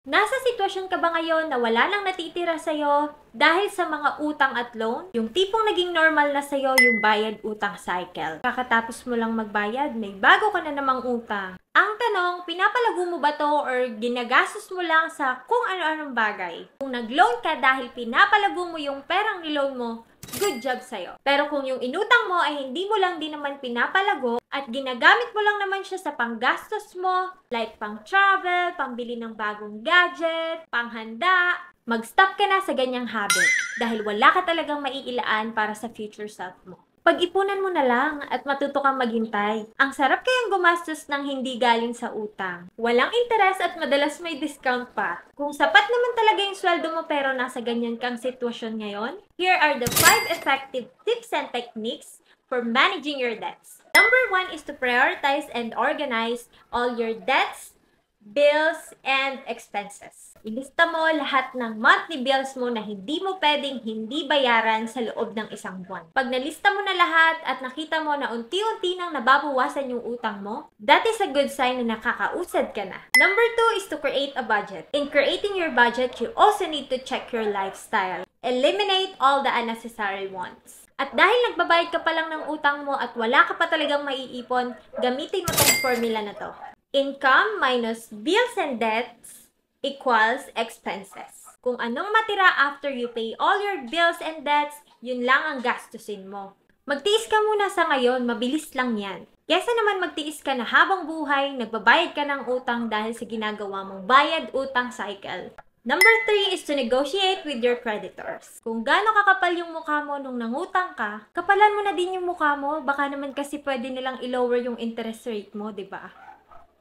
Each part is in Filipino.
Nasa sitwasyon ka ba ngayon na wala nang natitira sa'yo dahil sa mga utang at loan? Yung tipong naging normal na sa'yo yung bayad-utang cycle. Kakatapos mo lang magbayad, may bago ka na namang utang. Ang tanong, pinapalago mo ba to or ginagastos mo lang sa kung ano-anong bagay? Kung nag-loan ka dahil pinapalago mo yung perang niloan mo, good job sa'yo. Pero kung yung inutang mo ay hindi mo lang din naman pinapalago at ginagamit mo lang naman siya sa panggastos mo, like pang travel, pambili ng bagong gadget, panghanda, mag-stop ka na sa ganyang habit dahil wala ka talagang maiilaan para sa future self mo. Pag-ipunan mo na lang at matuto kang maghintay. Ang sarap kayang gumastos ng hindi galing sa utang. Walang interes at madalas may discount pa. Kung sapat naman talaga yung sweldo mo pero nasa ganyan kang sitwasyon ngayon, here are the 5 effective tips and techniques for managing your debts. Number 1 is to prioritize and organize all your debts, bills, and expenses. Ilista mo lahat ng monthly bills mo na hindi mo pwedeng hindi bayaran sa loob ng isang buwan. Pag nalista mo na lahat at nakita mo na unti-unti nang nababawasan yung utang mo, that is a good sign na nakakausad ka na. Number 2 is to create a budget. In creating your budget, you also need to check your lifestyle. Eliminate all the unnecessary wants. At dahil nagbabayad ka pa lang ng utang mo at wala ka pa talagang maiipon, gamitin mo tong formula na to. Income minus bills and debts equals expenses. Kung anong matira after you pay all your bills and debts, yun lang ang gastusin mo. Magtiis ka muna sa ngayon, mabilis lang yan. Kesa naman magtiis ka na habang buhay, nagbabayad ka ng utang dahil sa ginagawa mong bayad-utang cycle. Number 3 is to negotiate with your creditors. Kung gaano kakapal yung mukha mo nung nangutang ka, kapalan mo na din yung mukha mo. Baka naman kasi pwede nilang i-lower yung interest rate mo, di ba?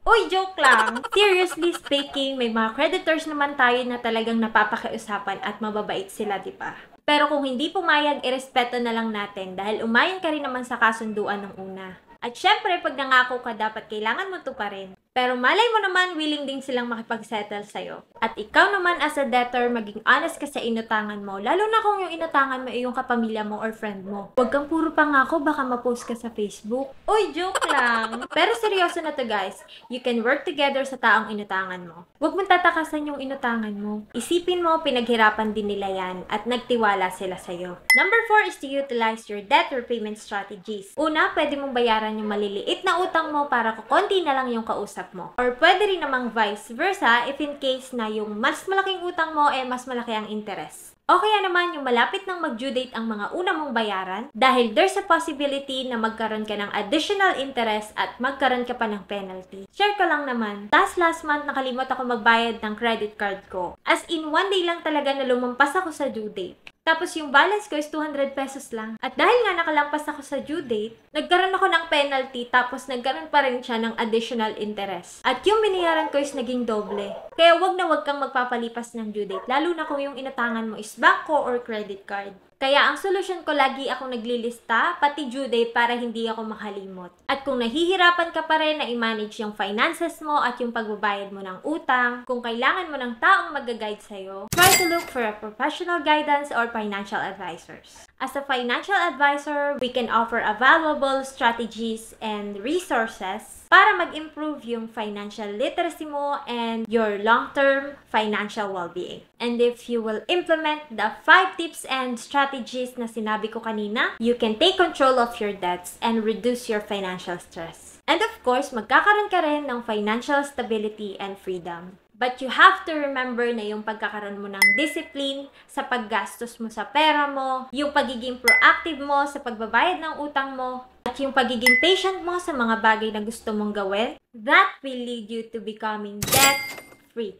Uy, joke lang! Seriously speaking, may mga creditors naman tayo na talagang napapakiusapan at mababait sila, di ba? Pero kung hindi pumayag, irespeto na lang natin dahil umayon ka rin naman sa kasunduan ng una. At syempre, pag nangako ka, dapat kailangan mo tuparin. Pero malay mo naman, willing din silang makipag-settle sa'yo. At ikaw naman as a debtor, maging honest ka sa inutangan mo. Lalo na kung yung inutangan mo ay yung kapamilya mo or friend mo. Huwag kang puro pangako, baka ma-post ka sa Facebook. Uy, joke lang! Pero seryoso na to guys. You can work together sa taong inutangan mo. Huwag mong tatakasan yung inutangan mo. Isipin mo, pinaghirapan din nila yan at nagtiwala sila sa'yo. Number 4 is to utilize your debt repayment strategies. Una, pwede mong bayaran yung maliliit na utang mo para kukonti na lang yung kausap mo. Or pwede rin namang vice versa if in case na yung mas malaking utang mo mas malaki ang interest. O kaya naman yung malapit nang mag-due date ang mga una mong bayaran dahil there's a possibility na magkaroon ka ng additional interest at magkaroon ka pa ng penalty. Share ko lang naman, last month nakalimot ako magbayad ng credit card ko. As in, one day lang talaga na lumampas ako sa due date. Tapos yung balance ko is 200 pesos lang. At dahil nga nakalampas ako sa due date, nagkaroon ako ng penalty tapos nagkaroon pa rin siya ng additional interest. At yung binayaran ko is naging doble. Kaya wag na wag kang magpapalipas ng due date, lalo na kung yung inatangan mo is bangko or credit card. Kaya ang solusyon ko, lagi akong naglilista, pati due date para hindi ako makalimot. At kung nahihirapan ka pa rin na i-manage yung finances mo at yung pagbabayad mo ng utang, kung kailangan mo ng taong mag-guide sa'yo, try to look for a professional guidance or financial advisors. As a financial advisor, we can offer valuable strategies and resources para mag-improve yung financial literacy mo and your long-term financial well-being. And if you will implement the 5 tips and strategies na sinabi ko kanina, you can take control of your debts and reduce your financial stress. And of course, magkakaroon ka rin ng financial stability and freedom. But you have to remember na yung pagkakaroon mo ng discipline sa paggastos mo sa pera mo, yung pagiging proactive mo sa pagbabayad ng utang mo, at yung pagiging patient mo sa mga bagay na gusto mong gawin, that will lead you to becoming debt-free.